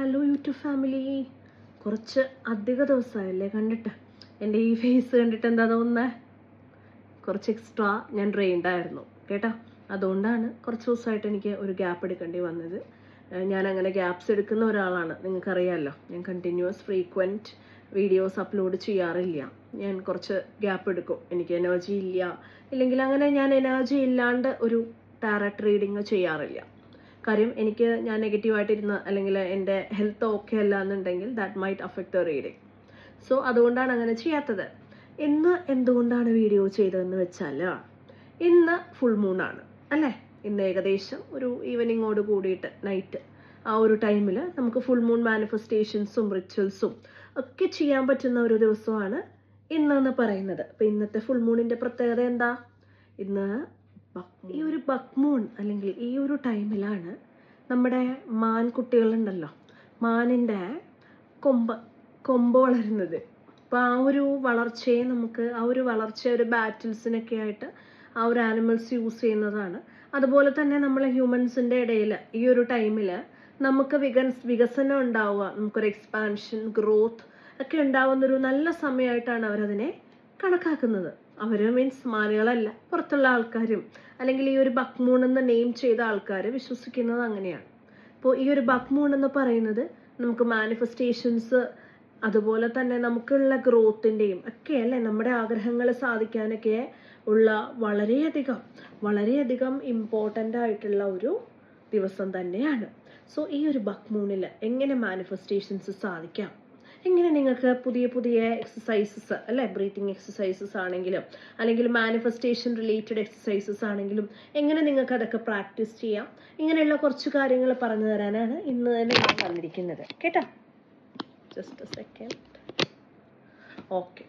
Hello YouTube family, കുറച്ച് അധിക ദിവസമായല്ലേ കണ്ടിട്ട്. എൻ്റെ ഈ ഫേസ് കണ്ടിട്ട് എന്താ തോന്നുന്നത്? കുറച്ച് എക്സ്ട്രാ ഞാൻ ഡ്രെയിൻഡായിരുന്നു കേട്ടോ. അതുകൊണ്ടാണ് കുറച്ച് ദിവസമായിട്ട് എനിക്ക് ഒരു ഗ്യാപ്പ് എടുക്കേണ്ടി വന്നത്. ഞാൻ അങ്ങനെ ഗ്യാപ്സ് എടുക്കുന്ന ഒരാളാണ്, നിങ്ങൾക്കറിയാമല്ലോ. ഞാൻ കണ്ടിന്യൂസ് ഫ്രീക്വൻറ്റ് വീഡിയോസ് അപ്ലോഡ് ചെയ്യാറില്ല. ഞാൻ കുറച്ച് ഗ്യാപ്പ് എടുക്കും. എനിക്ക് എനർജി ഇല്ല, ഇല്ലെങ്കിൽ അങ്ങനെ ഞാൻ എനർജി ഇല്ലാണ്ട് ഒരു ടാരറ്റ് റീഡിങ് ചെയ്യാറില്ല. കാര്യം ഞാൻ നെഗറ്റീവായിട്ടിരുന്ന് അല്ലെങ്കിൽ എൻ്റെ ഹെൽത്ത് ഓക്കെ അല്ല എന്നുണ്ടെങ്കിൽ that might affect the reading. So അതുകൊണ്ടാണ് അങ്ങനെ ചെയ്യാത്തത്. ഇന്ന് എന്തുകൊണ്ടാണ് വീഡിയോ ചെയ്തതെന്ന് വെച്ചാൽ, ഇന്ന് ഫുൾ മൂണാണ് അല്ലേ. ഇന്ന് ഏകദേശം ഒരു ഈവനിങ്ങോട് കൂടിയിട്ട് നൈറ്റ് ആ ഒരു ടൈമിൽ നമുക്ക് ഫുൾ മൂൺ മാനിഫെസ്റ്റേഷൻസും റിച്വൽസും ഒക്കെ ചെയ്യാൻ പറ്റുന്ന ഒരു ദിവസമാണ് ഇന്നെന്ന് പറയുന്നത്. അപ്പം ഇന്നത്തെ ഫുൾ മൂണിൻ്റെ പ്രത്യേകത എന്താ? ഇന്ന് ഈ ഒരു ബക്മൂൺ അല്ലെങ്കിൽ ഈ ഒരു ടൈമിലാണ് നമ്മുടെ മാൻകുട്ടികളുണ്ടല്ലോ, മാനിൻ്റെ കൊമ്പ് വളരുന്നത്. അപ്പോൾ ആ ഒരു വളർച്ചയെ ഒരു ബാറ്റിൽസിനൊക്കെ ആയിട്ട് ആ ഒരു ആനിമൽസ് യൂസ് ചെയ്യുന്നതാണ്. അതുപോലെ തന്നെ നമ്മളെ ഹ്യൂമൻസിൻ്റെ ഇടയിൽ ഈ ഒരു ടൈമിൽ നമുക്ക് വികസനം ഉണ്ടാവുക, നമുക്കൊരു എക്സ്പാൻഷൻ, ഗ്രോത്ത് ഒക്കെ ഉണ്ടാവുന്നൊരു നല്ല സമയമായിട്ടാണ് അവരതിനെ കണക്കാക്കുന്നത്. അവർ മീൻസ് മാനുകളല്ല, പുറത്തുള്ള ആൾക്കാരും അല്ലെങ്കിൽ ഈ ഒരു ബക്മൂൺ എന്ന് നെയിം ചെയ്ത ആൾക്കാർ വിശ്വസിക്കുന്നത് അങ്ങനെയാണ്. അപ്പോൾ ഈ ഒരു ബക്മൂൺ എന്ന് പറയുന്നത് നമുക്ക് മാനിഫെസ്റ്റേഷൻസ്, അതുപോലെ തന്നെ നമുക്കുള്ള ഗ്രോത്തിൻ്റെയും ഒക്കെ അല്ലേ, നമ്മുടെ ആഗ്രഹങ്ങൾ സാധിക്കാനൊക്കെ ഉള്ള വളരെയധികം ഇമ്പോർട്ടൻ്റ് ആയിട്ടുള്ള ഒരു ദിവസം തന്നെയാണ്. സോ ഈ ഒരു ബക്മൂണിൽ എങ്ങനെ മാനിഫെസ്റ്റേഷൻസ് സാധിക്കാം, എങ്ങനെ നിങ്ങൾക്ക് പുതിയ എക്സസൈസസ് അല്ലേ, ബ്രീത്തിങ് എക്സസൈസസ് ആണെങ്കിലും അല്ലെങ്കിൽ മാനിഫെസ്റ്റേഷൻ റിലേറ്റഡ് എക്സസൈസസ് ആണെങ്കിലും എങ്ങനെ നിങ്ങൾക്ക് അതൊക്കെ പ്രാക്ടീസ് ചെയ്യാം, ഇങ്ങനെയുള്ള കുറച്ച് കാര്യങ്ങൾ പറഞ്ഞു തരാനാണ് ഇന്ന് തന്നെ ഞാൻ വന്നിരിക്കുന്നത് കേട്ടോ. Just A second. Okay,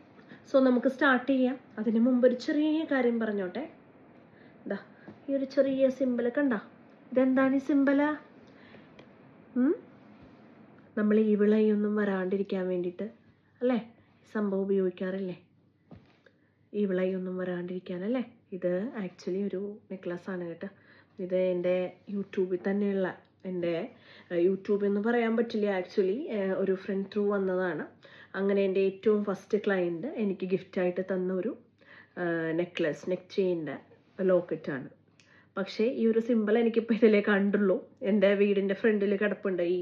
so നമുക്ക് സ്റ്റാർട്ട് ചെയ്യാം. അതിന് മുമ്പ് ഒരു ചെറിയ കാര്യം പറഞ്ഞോട്ടെ. ഈ ഒരു ചെറിയ സിമ്പിൾ കണ്ട, ഇതെന്താണ് ഈ സിമ്പിള്? നമ്മൾ ഈ വിളയൊന്നും വരാണ്ടിരിക്കാൻ വേണ്ടിയിട്ട് അല്ലേ സംഭവം ഉപയോഗിക്കാറില്ലേ? ഈ വിളയൊന്നും വരാണ്ടിരിക്കാനല്ലേ. ഇത് ആക്ച്വലി ഒരു നെക്ലസ് ആണ് കേട്ടോ. ഇത് എൻ്റെ യൂട്യൂബിൽ തന്നെയുള്ള, എൻ്റെ യൂട്യൂബ് എന്ന് പറയാൻ പറ്റില്ല, ആക്ച്വലി ഒരു ഫ്രണ്ട് ത്രൂ വന്നതാണ്. അങ്ങനെ എൻ്റെ ഏറ്റവും ഫസ്റ്റ് ക്ലയൻറ്റ് എനിക്ക് ഗിഫ്റ്റായിട്ട് തന്ന ഒരു നെക്ലസ്, നെക്ക് ചെയിൻ്റെ ലോക്കറ്റാണ്. പക്ഷേ ഈ ഒരു സിമ്പിൾ എനിക്കിപ്പോൾ ഇതിലേ കണ്ടുള്ളൂ. എൻ്റെ വീടിൻ്റെ ഫ്രണ്ടിൽ കിടപ്പുണ്ട്, ഈ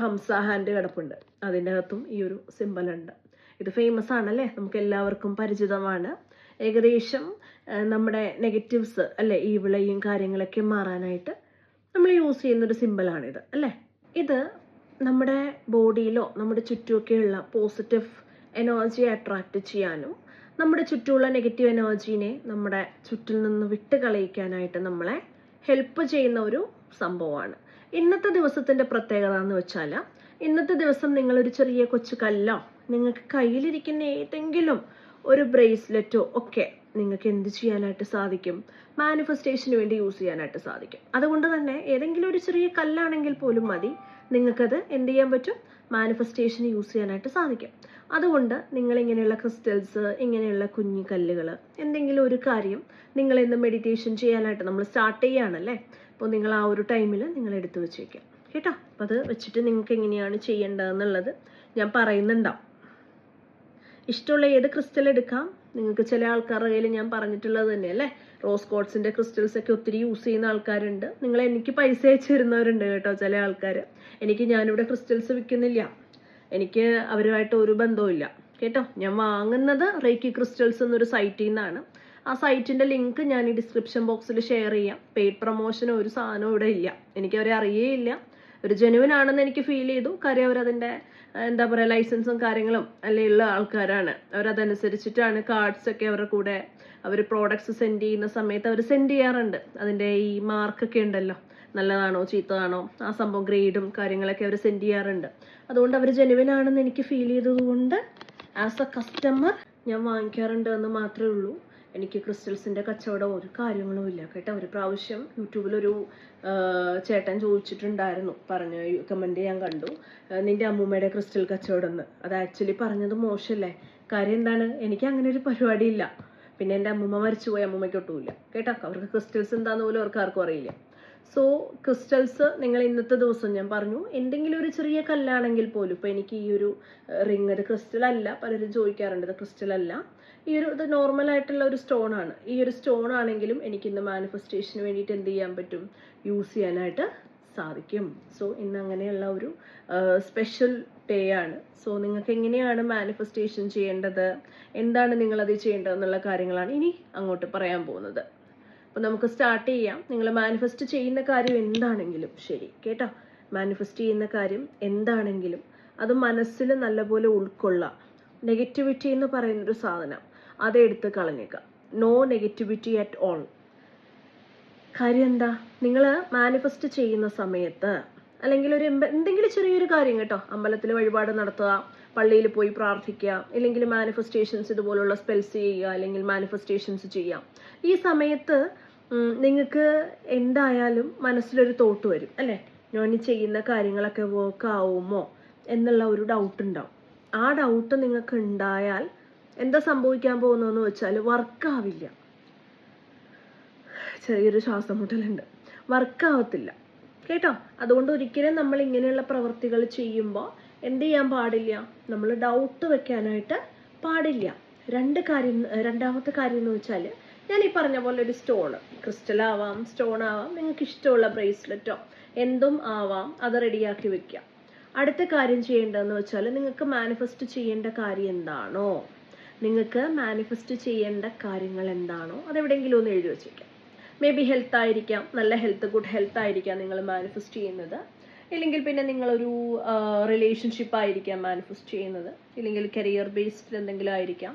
ഹംസ ഹാൻഡ് കിടപ്പുണ്ട്, അതിൻ്റെ അകത്തും ഈ ഒരു സിമ്പിൾ ഉണ്ട്. ഇത് ഫേമസ് ആണല്ലേ, നമുക്ക് എല്ലാവർക്കും പരിചിതമാണ്. ഏകദേശം നമ്മുടെ നെഗറ്റീവ്സ് അല്ലേ, ഈ വിളയും കാര്യങ്ങളൊക്കെ മാറാനായിട്ട് നമ്മൾ യൂസ് ചെയ്യുന്നൊരു സിമ്പിളാണിത് അല്ലേ. ഇത് നമ്മുടെ ബോഡിയിലോ നമ്മുടെ ചുറ്റുമൊക്കെയുള്ള പോസിറ്റീവ് എനർജി അട്രാക്റ്റ് ചെയ്യാനും നമ്മുടെ ചുറ്റുമുള്ള നെഗറ്റീവ് എനർജീനെ നമ്മുടെ ചുറ്റിൽ നിന്ന് വിട്ട് കളയിക്കാനായിട്ട് നമ്മളെ ഹെൽപ്പ് ചെയ്യുന്ന ഒരു സംഭവമാണ്. ഇന്നത്തെ ദിവസത്തിൻ്റെ പ്രത്യേകത എന്ന് വെച്ചാൽ, ഇന്നത്തെ ദിവസം നിങ്ങളൊരു ചെറിയ കൊച്ചു കല്ലോ, നിങ്ങൾക്ക് കയ്യിലിരിക്കുന്ന ഏതെങ്കിലും ഒരു ബ്രേസ്ലെറ്റോ ഒക്കെ നിങ്ങൾക്ക് എന്ത് ചെയ്യാനായിട്ട് സാധിക്കും? മാനിഫെസ്റ്റേഷന് വേണ്ടി യൂസ് ചെയ്യാനായിട്ട് സാധിക്കും. അതുകൊണ്ട് തന്നെ ഏതെങ്കിലും ഒരു ചെറിയ കല്ലാണെങ്കിൽ പോലും മതി, നിങ്ങൾക്കത് എന്ത് ചെയ്യാൻ പറ്റും? മാനിഫെസ്റ്റേഷന് യൂസ് ചെയ്യാനായിട്ട് സാധിക്കും. അതുകൊണ്ട് നിങ്ങൾ ഇങ്ങനെയുള്ള ക്രിസ്റ്റൽസ്, ഇങ്ങനെയുള്ള കുഞ്ഞു കല്ലുകൾ, എന്തെങ്കിലും ഒരു കാര്യം നിങ്ങൾ ഇന്ന് മെഡിറ്റേഷൻ ചെയ്യാനായിട്ട് നമ്മൾ സ്റ്റാർട്ട് ചെയ്യുകയാണല്ലേ, അപ്പോൾ നിങ്ങൾ ആ ഒരു ടൈമിൽ നിങ്ങൾ എടുത്തു വെച്ചേക്കാം കേട്ടോ. അപ്പോൾ അത് വെച്ചിട്ട് നിങ്ങൾക്ക് എങ്ങനെയാണ് ചെയ്യേണ്ടതെന്നുള്ളത് ഞാൻ പറയുന്നുണ്ടാവും. ഇഷ്ടമുള്ള ഏത് ക്രിസ്റ്റൽ എടുക്കാം നിങ്ങൾക്ക്. ചില ആൾക്കാരുടെ കയ്യിൽ ഞാൻ പറഞ്ഞിട്ടുള്ളത് തന്നെയല്ലേ, റോസ് കോട്സിൻ്റെ ക്രിസ്റ്റൽസ് ഒക്കെ ഒത്തിരി യൂസ് ചെയ്യുന്ന ആൾക്കാരുണ്ട്. എനിക്ക് പൈസ അയച്ചു തരുന്നവരുണ്ട് കേട്ടോ ചില ആൾക്കാർ. ഞാനിവിടെ ക്രിസ്റ്റൽസ് വിൽക്കുന്നില്ല, എനിക്ക് അവരുമായിട്ട് ഒരു ബന്ധവുമില്ല കേട്ടോ. ഞാൻ വാങ്ങുന്നത് റേക്കി ക്രിസ്റ്റൽസ് എന്നൊരു സൈറ്റിൽ നിന്നാണ്. ആ സൈറ്റിൻ്റെ ലിങ്ക് ഞാൻ ഈ ഡിസ്ക്രിപ്ഷൻ ബോക്സിൽ ഷെയർ ചെയ്യാം. പെയ്ഡ് പ്രൊമോഷനോ ഒരു സാധനവും ഇവിടെ ഇല്ല. എനിക്കവരെ അറിയേയില്ല. ഒരു ജെനുവിൻ ആണെന്ന് എനിക്ക് ഫീൽ ചെയ്തു. കാര്യം അവരതിൻ്റെ എന്താ പറയുക, ലൈസൻസും കാര്യങ്ങളും അല്ലേ ഉള്ള ആൾക്കാരാണ്. അവരതനുസരിച്ചിട്ടാണ് കാർഡ്സൊക്കെ അവരുടെ കൂടെ അവർ പ്രോഡക്ട്സ് സെൻഡ് ചെയ്യുന്ന സമയത്ത് അവർ സെൻഡ് ചെയ്യാറുണ്ട്. അതിൻ്റെ ഈ മാർക്കൊക്കെ ഉണ്ടല്ലോ, നല്ലതാണോ ചീത്തതാണോ ആ സംഭവം, ഗ്രേഡും കാര്യങ്ങളൊക്കെ അവർ സെൻഡ് ചെയ്യാറുണ്ട്. അതുകൊണ്ട് അവർ ജെനുവിൻ ആണെന്ന് എനിക്ക് ഫീൽ ചെയ്തതുകൊണ്ട് ആസ് എ കസ്റ്റമർ ഞാൻ വാങ്ങിക്കാറുണ്ട് എന്ന് മാത്രമേ ഉള്ളൂ. എനിക്ക് ക്രിസ്റ്റൽസിൻ്റെ കച്ചവടം ഒരു കാര്യങ്ങളും ഇല്ല കേട്ടോ. ഒരു പ്രാവശ്യം യൂട്യൂബിലൊരു ചേട്ടൻ ചോദിച്ചിട്ടുണ്ടായിരുന്നു, കമൻറ്റ് ഞാൻ കണ്ടു, നിൻ്റെ അമ്മൂമ്മയുടെ ക്രിസ്റ്റൽ കച്ചവടം എന്ന്. അത് ആക്ച്വലി പറഞ്ഞത് മോശമല്ലേ. കാര്യം എന്താണ്, എനിക്ക് അങ്ങനെ ഒരു പരിപാടിയില്ല. പിന്നെ എൻ്റെ അമ്മൂമ്മ മരിച്ചുപോയി, അമ്മൂമ്മയ്ക്ക് ഒട്ടുമില്ല കേട്ടോ. അവർക്ക് ക്രിസ്റ്റൽസ് എന്താന്ന് പോലും അവർക്ക് ആർക്കും അറിയില്ല. സോ ക്രിസ്റ്റൽസ് നിങ്ങൾ ഇന്നത്തെ ദിവസം ഞാൻ പറഞ്ഞു എന്തെങ്കിലും ഒരു ചെറിയ കല്ലാണെങ്കിൽ പോലും, ഇപ്പോൾ എനിക്ക് ഈ ഒരു റിങ് ഇത് ക്രിസ്റ്റൽ അല്ല, പലരും ചോദിക്കാറുണ്ട് ഇത് ക്രിസ്റ്റൽ അല്ല, ഇത് നോർമൽ ആയിട്ടുള്ള ഒരു സ്റ്റോൺ ആണ്. ഈ ഒരു സ്റ്റോൺ ആണെങ്കിലും എനിക്ക് ഇന്ന് മാനിഫെസ്റ്റേഷന് വേണ്ടിയിട്ട് എന്ത് ചെയ്യാൻ പറ്റും, യൂസ് ചെയ്യാനായിട്ട് സാധിക്കും. സോ ഇന്ന് അങ്ങനെയുള്ള ഒരു സ്പെഷ്യൽ ഡേ ആണ്. സോ നിങ്ങൾക്ക് എങ്ങനെയാണ് മാനിഫെസ്റ്റേഷൻ ചെയ്യേണ്ടത്, എന്താണ് നിങ്ങളത് ചെയ്യേണ്ടത് എന്നുള്ള കാര്യങ്ങളാണ് ഇനി അങ്ങോട്ട് പറയാൻ പോകുന്നത്. അപ്പോൾ നമുക്ക് സ്റ്റാർട്ട് ചെയ്യാം. നിങ്ങൾ മാനിഫെസ്റ്റ് ചെയ്യുന്ന കാര്യം എന്താണെങ്കിലും ശരി കേട്ടോ, മാനിഫെസ്റ്റ് ചെയ്യുന്ന കാര്യം എന്താണെങ്കിലും അത് മനസ്സിൽ നല്ലപോലെ ഉൾക്കൊള്ളാം. നെഗറ്റിവിറ്റി എന്ന് പറയുന്നൊരു സാധനം അതെടുത്ത് കളഞ്ഞേക്കാം. No negativity at all. കാര്യം എന്താ, നിങ്ങൾ മാനിഫെസ്റ്റ് ചെയ്യുന്ന സമയത്ത് അല്ലെങ്കിൽ ഒരു എന്തെങ്കിലും ചെറിയൊരു കാര്യം കേട്ടോ, അമ്പലത്തിൽ വഴിപാട് നടത്തുക, പള്ളിയിൽ പോയി പ്രാർത്ഥിക്കുക, അല്ലെങ്കിൽ മാനിഫെസ്റ്റേഷൻസ് ഇതുപോലുള്ള സ്പെൽസ് ചെയ്യുക, അല്ലെങ്കിൽ മാനിഫെസ്റ്റേഷൻസ് ചെയ്യാം. ഈ സമയത്ത് നിങ്ങൾക്ക് എന്തായാലും മനസ്സിലൊരു തോട്ട് വരും അല്ലേ, ഞാൻ ഈ ചെയ്യുന്ന കാര്യങ്ങളൊക്കെ വർക്ക് ആവുമോ എന്നുള്ള ഒരു ഡൗട്ട് ഉണ്ടാവും. ആ ഡൗട്ട് നിങ്ങൾക്ക് ഉണ്ടായാൽ എന്താ സംഭവിക്കാൻ പോകുന്നതെന്ന് വെച്ചാൽ വർക്കാവില്ല. ചെറിയൊരു ശ്വാസം മുട്ടലുണ്ട്, വർക്കാവത്തില്ല കേട്ടോ. അതുകൊണ്ട് ഒരിക്കലും നമ്മൾ ഇങ്ങനെയുള്ള പ്രവൃത്തികൾ ചെയ്യുമ്പോൾ എന്ത് ചെയ്യാൻ പാടില്ല, നമ്മൾ ഡൗട്ട് വെക്കാനായിട്ട് പാടില്ല. രണ്ടാമത്തെ കാര്യം എന്ന് വെച്ചാൽ ഞാൻ ഈ പറഞ്ഞ പോലെ ഒരു സ്റ്റോൺ, ക്രിസ്റ്റൽ ആവാം, സ്റ്റോൺ ആവാം, നിങ്ങൾക്ക് ഇഷ്ടമുള്ള ബ്രേസ്ലെറ്റോ എന്തും ആവാം, അത് റെഡിയാക്കി വെക്കുക. അടുത്ത കാര്യം ചെയ്യേണ്ടതെന്ന് വെച്ചാൽ നിങ്ങൾക്ക് മാനിഫെസ്റ്റ് ചെയ്യേണ്ട കാര്യം എന്താണോ, നിങ്ങൾക്ക് മാനിഫെസ്റ്റ് ചെയ്യേണ്ട കാര്യങ്ങൾ എന്താണോ അതെവിടെയെങ്കിലും ഒന്ന് എഴുതി വെച്ചേക്കാം. മേ ബി ഹെൽത്ത് ആയിരിക്കാം, നല്ല ഹെൽത്ത്, ഗുഡ് ഹെൽത്ത് ആയിരിക്കാം നിങ്ങൾ മാനിഫെസ്റ്റ് ചെയ്യുന്നത്. ഇല്ലെങ്കിൽ പിന്നെ നിങ്ങളൊരു റിലേഷൻഷിപ്പ് ആയിരിക്കാം മാനിഫെസ്റ്റ് ചെയ്യുന്നത്, ഇല്ലെങ്കിൽ കരിയർ ബേസ്ഡ് എന്തെങ്കിലും ആയിരിക്കാം,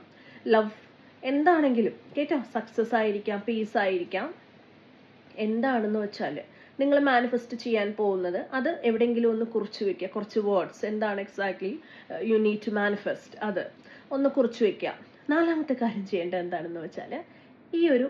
ലവ് എന്താണെങ്കിലും കേട്ടോ, സക്സസ് ആയിരിക്കാം, പീസ് ആയിരിക്കാം. എന്താണെന്ന് വെച്ചാൽ നിങ്ങൾ മാനിഫെസ്റ്റ് ചെയ്യാൻ പോകുന്നത് അത് എവിടെയെങ്കിലും ഒന്ന് കുറിച്ച് വെക്കുക. കുറച്ച് വേർഡ്സ് എന്താണ് exactly you need to manifest, അത് ഒന്ന് കുറിച്ച് വെക്കുക. നാലാമത്തെ കാര്യം ചെയ്യേണ്ടത് എന്താണെന്ന് വെച്ചാൽ ഈ ഒരു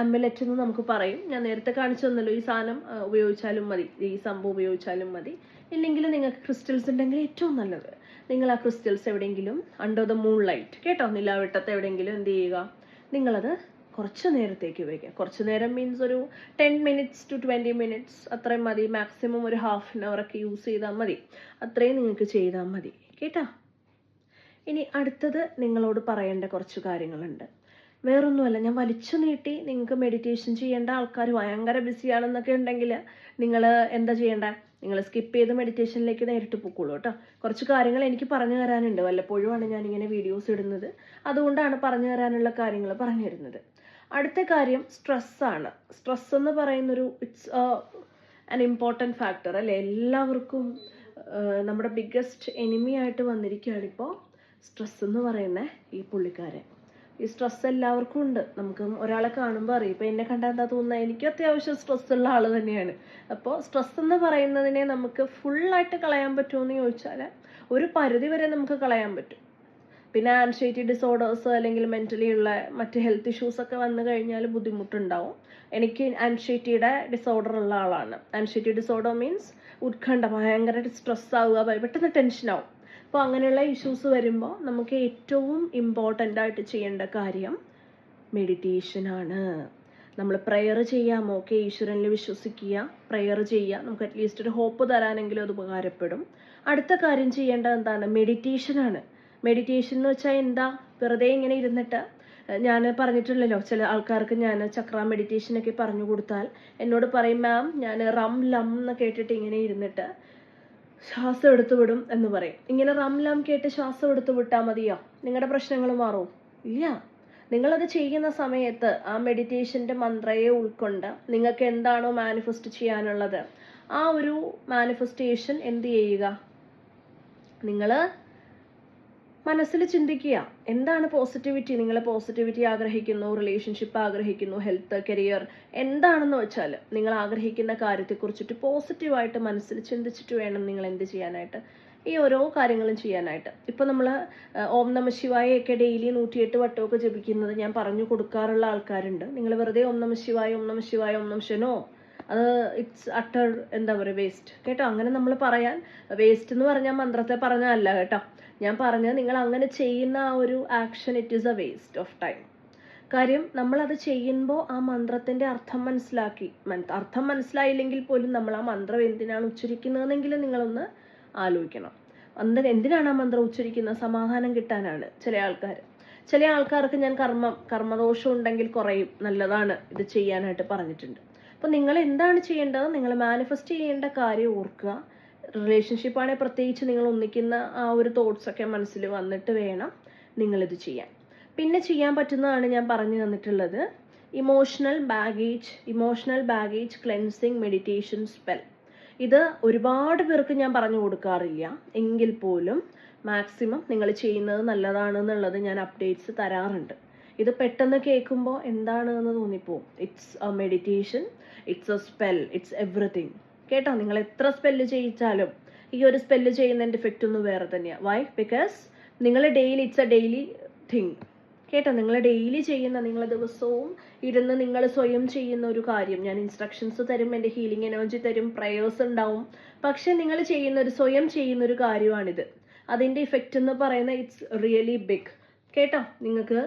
അമ്മുലെറ്റ് എന്ന് നമുക്ക് പറയും. ഞാൻ നേരത്തെ കാണിച്ചു തന്നല്ലോ, ഈ സാധനം ഉപയോഗിച്ചാലും മതി, ഈ സംഭവം ഉപയോഗിച്ചാലും മതി. ഇല്ലെങ്കിൽ നിങ്ങൾക്ക് ക്രിസ്റ്റൽസ് ഉണ്ടെങ്കിൽ ഏറ്റവും നല്ലത്. നിങ്ങൾ ആ ക്രിസ്റ്റൽസ് എവിടെയെങ്കിലും അണ്ടർ ദ മൂൺ ലൈറ്റ് കേട്ടോ, നിലാവെട്ടത്ത് എവിടെയെങ്കിലും എന്ത് ചെയ്യുക, നിങ്ങളത് കുറച്ച് നേരത്തേക്ക് വയ്ക്കുക. കുറച്ച് നേരം മീൻസ് ഒരു 10 minutes to 20 minutes അത്രയും മതി. മാക്സിമം ഒരു ½ an hour ഒക്കെ യൂസ് ചെയ്താൽ മതി. അത്രയും നിങ്ങൾക്ക് ചെയ്താൽ മതി കേട്ടോ. ഇനി അടുത്തത് നിങ്ങളോട് പറയേണ്ട കുറച്ച് കാര്യങ്ങളുണ്ട്. വേറൊന്നുമല്ല, ഞാൻ വലിച്ചു നീട്ടി നിങ്ങൾക്ക് മെഡിറ്റേഷൻ ചെയ്യേണ്ട ആൾക്കാർ ഭയങ്കര ബിസിയാണെന്നൊക്കെ ഉണ്ടെങ്കിൽ നിങ്ങൾ എന്താ ചെയ്യേണ്ട, നിങ്ങൾ സ്കിപ്പ് ചെയ്ത് മെഡിറ്റേഷനിലേക്ക് നേരിട്ട് പൊക്കോളൂ കേട്ടോ. കുറച്ച് കാര്യങ്ങൾ എനിക്ക് പറഞ്ഞു തരാനുണ്ട്, വല്ലപ്പോഴുമാണ് ഞാനിങ്ങനെ വീഡിയോസ് ഇടുന്നത്, അതുകൊണ്ടാണ് പറഞ്ഞു തരാനുള്ള കാര്യങ്ങൾ പറഞ്ഞു തരുന്നത്. അടുത്ത കാര്യം സ്ട്രെസ്സാണ്. സ്ട്രെസ് എന്ന് പറയുന്നൊരു ഇറ്റ്സ് ആൻ ഇമ്പോർട്ടൻറ്റ് ഫാക്ടർ അല്ലേ. എല്ലാവർക്കും നമ്മുടെ ബിഗ്ഗസ്റ്റ് എനിമി ആയിട്ട് വന്നിരിക്കുകയാണ് ഇപ്പോൾ സ്ട്രെസ് എന്ന് പറയുന്ന ഈ പുള്ളിക്കാരൻ. ഈ സ്ട്രെസ് എല്ലാവർക്കും ഉണ്ട്. നമുക്ക് ഒരാളെ കാണുമ്പോൾ അറിയും. ഇപ്പം എന്നെ കണ്ടാൽ എന്താ തോന്നുന്നത്, എനിക്ക് അത്യാവശ്യം സ്ട്രെസ് ഉള്ള ആൾ തന്നെയാണ്. അപ്പോൾ സ്ട്രെസ് എന്ന് പറയുന്നതിനെ നമുക്ക് ഫുള്ളായിട്ട് കളയാൻ പറ്റുമെന്ന് ചോദിച്ചാൽ ഒരു പരിധി വരെ നമുക്ക് കളയാൻ പറ്റും. പിന്നെ ആൻസൈറ്റി ഡിസോർഡേഴ്സ് അല്ലെങ്കിൽ മെൻ്റലി ഉള്ള മറ്റ് ഹെൽത്ത് ഇഷ്യൂസ് ഒക്കെ വന്നു കഴിഞ്ഞാൽ ബുദ്ധിമുട്ടുണ്ടാവും. എനിക്ക് ആൻസൈറ്റിയുടെ ഡിസോർഡർ ഉള്ള ആളാണ്. ആൻസൈറ്റി ഡിസോർഡർ മീൻസ് ഉത്കണ്ഠ, ഭയങ്കരമായിട്ട് സ്ട്രെസ് ആവുക, പെട്ടെന്ന് ടെൻഷനാവും. അപ്പോൾ അങ്ങനെയുള്ള ഇഷ്യൂസ് വരുമ്പോൾ നമുക്ക് ഏറ്റവും ഇമ്പോർട്ടൻ്റ് ആയിട്ട് ചെയ്യേണ്ട കാര്യം മെഡിറ്റേഷനാണ്. നമ്മൾ പ്രെയർ ചെയ്യാം, ഓക്കെ, ഈശ്വരനിൽ വിശ്വസിക്കുക, പ്രെയർ ചെയ്യുക, നമുക്ക് അറ്റ്ലീസ്റ്റ് ഒരു ഹോപ്പ് തരാനെങ്കിലും അത് ഉപകാരപ്പെടും. അടുത്ത കാര്യം ചെയ്യേണ്ടത് എന്താണ്, മെഡിറ്റേഷനാണ്. മെഡിറ്റേഷൻ എന്ന് വെച്ചാൽ എന്താ, വെറുതെ ഇങ്ങനെ ഇരുന്നിട്ട്, ഞാൻ പറഞ്ഞിട്ടുള്ളല്ലോ ചില ആൾക്കാർക്ക് ഞാൻ ചക്ര മെഡിറ്റേഷനൊക്കെ പറഞ്ഞു കൊടുത്താൽ എന്നോട് പറയും, മാം ഞാൻ റം ലം എന്ന് കേട്ടിട്ട് ഇങ്ങനെ ഇരുന്നിട്ട് ശ്വാസം എടുത്തു വിടും എന്ന് പറയും. ഇങ്ങനെ റം ലം കേട്ട് ശ്വാസം എടുത്തു വിട്ടാൽ മതിയോ, നിങ്ങളുടെ പ്രശ്നങ്ങൾ മാറുമോ? ഇല്ല. നിങ്ങളത് ചെയ്യുന്ന സമയത്ത് ആ മെഡിറ്റേഷൻ്റെ മന്ത്രയെ ഉൾക്കൊണ്ട് നിങ്ങൾക്ക് എന്താണോ മാനിഫെസ്റ്റ് ചെയ്യാനുള്ളത് ആ ഒരു മാനിഫെസ്റ്റേഷൻ എന്ത് ചെയ്യുക, നിങ്ങൾ മനസ്സിൽ ചിന്തിക്കുക. എന്താണ് പോസിറ്റിവിറ്റി, നിങ്ങൾ പോസിറ്റിവിറ്റി ആഗ്രഹിക്കുന്നു, റിലേഷൻഷിപ്പ് ആഗ്രഹിക്കുന്നു, ഹെൽത്ത്, കരിയർ, എന്താണെന്ന് വെച്ചാൽ നിങ്ങൾ ആഗ്രഹിക്കുന്ന കാര്യത്തെക്കുറിച്ചിട്ട് പോസിറ്റീവായിട്ട് മനസ്സിൽ ചിന്തിച്ചിട്ട് വേണം നിങ്ങൾ എന്ത് ചെയ്യാനായിട്ട്, ഈ ഓരോ കാര്യങ്ങളും ചെയ്യാനായിട്ട്. ഇപ്പം നമ്മൾ ഓം നമ ശിവായൊക്കെ ഡെയിലി 108 വട്ടമൊക്കെ ജപിക്കുന്നത് ഞാൻ പറഞ്ഞു കൊടുക്കാറുള്ള ആൾക്കാരുണ്ട്. നിങ്ങൾ വെറുതെ ഓം നമ ശിവായ, ഓം നമ ശിവായ, ഓം നമ ശനോ, അത് ഇറ്റ്സ് അട്ടർ എന്താ പറയുക വേസ്റ്റ് കേട്ടോ. അങ്ങനെ നമ്മൾ പറയാൻ, വേസ്റ്റ് എന്ന് പറഞ്ഞാൽ മന്ത്രത്തെ പറഞ്ഞല്ല കേട്ടോ. ഞാൻ പറഞ്ഞത് നിങ്ങൾ അങ്ങനെ ചെയ്യുന്ന ആ ഒരു action it is A waste of time. കാര്യം നമ്മളത് ചെയ്യുമ്പോൾ ആ മന്ത്രത്തിൻ്റെ അർത്ഥം മനസ്സിലായില്ലെങ്കിൽ പോലും നമ്മൾ ആ മന്ത്രം എന്തിനാണ് ഉച്ചരിക്കുന്നതെന്നെങ്കിലും നിങ്ങളൊന്ന് ആലോചിക്കണം. എന്തിനാണ് ആ മന്ത്രം ഉച്ചരിക്കുന്നത്? സമാധാനം കിട്ടാനാണ്. ചില ആൾക്കാർക്ക് ഞാൻ കർമ്മദോഷം ഉണ്ടെങ്കിൽ കുറയും, നല്ലതാണ് ഇത് ചെയ്യാനായിട്ട് പറഞ്ഞിട്ടുണ്ട്. അപ്പോൾ നിങ്ങൾ എന്താണ് ചെയ്യേണ്ടത്? നിങ്ങൾ മാനിഫെസ്റ്റ് ചെയ്യേണ്ട കാര്യം ഓർക്കുക. റിലേഷൻഷിപ്പാണെങ്കിൽ പ്രത്യേകിച്ച് നിങ്ങൾ ഒന്നിക്കുന്ന ആ ഒരു തോട്ട്സൊക്കെ മനസ്സിൽ വന്നിട്ട് വേണം നിങ്ങളിത് ചെയ്യാൻ. പിന്നെ ചെയ്യാൻ പറ്റുന്നതാണ് ഞാൻ പറഞ്ഞു തന്നിട്ടുള്ളത്, emotional baggage cleansing meditation spell. ഇത് ഒരുപാട് പേർക്ക് ഞാൻ പറഞ്ഞു കൊടുക്കാറില്ല, എങ്കിൽ പോലും മാക്സിമം നിങ്ങൾ ചെയ്യുന്നത് നല്ലതാണെന്നുള്ളത് ഞാൻ അപ്ഡേറ്റ്സ് തരാറുണ്ട്. ഇത് പെട്ടെന്ന് കേൾക്കുമ്പോൾ എന്താണെന്ന് തോന്നിപ്പോവും. It's a meditation, it's a spell, it's everything. കേട്ടോ, നിങ്ങൾ എത്ര സ്പെല്ല് ചെയ്യിച്ചാലും ഈ ഒരു സ്പെല്ല് ചെയ്യുന്നതിൻ്റെ ഇഫക്റ്റ് ഒന്നും വേറെ തന്നെയാണ്. വൈ? ബിക്കോസ് നിങ്ങൾ ഇറ്റ്സ് എ ഡെയിലി തിങ്. കേട്ടോ, നിങ്ങൾ ഡെയിലി ചെയ്യുന്ന, നിങ്ങൾ ദിവസവും ഇരുന്ന് നിങ്ങൾ സ്വയം ചെയ്യുന്ന ഒരു കാര്യം, ഞാൻ ഇൻസ്ട്രക്ഷൻസ് തരും, എൻ്റെ ഹീലിംഗ് എനർജി തരും, പ്രയേഴ്സ് ഉണ്ടാവും. പക്ഷെ നിങ്ങൾ സ്വയം ചെയ്യുന്ന ഒരു കാര്യമാണിത്. അതിൻ്റെ ഇഫക്റ്റ് എന്ന് പറയുന്നത് ഇറ്റ്സ് റിയലി ബിഗ്. കേട്ടോ, നിങ്ങൾക്ക്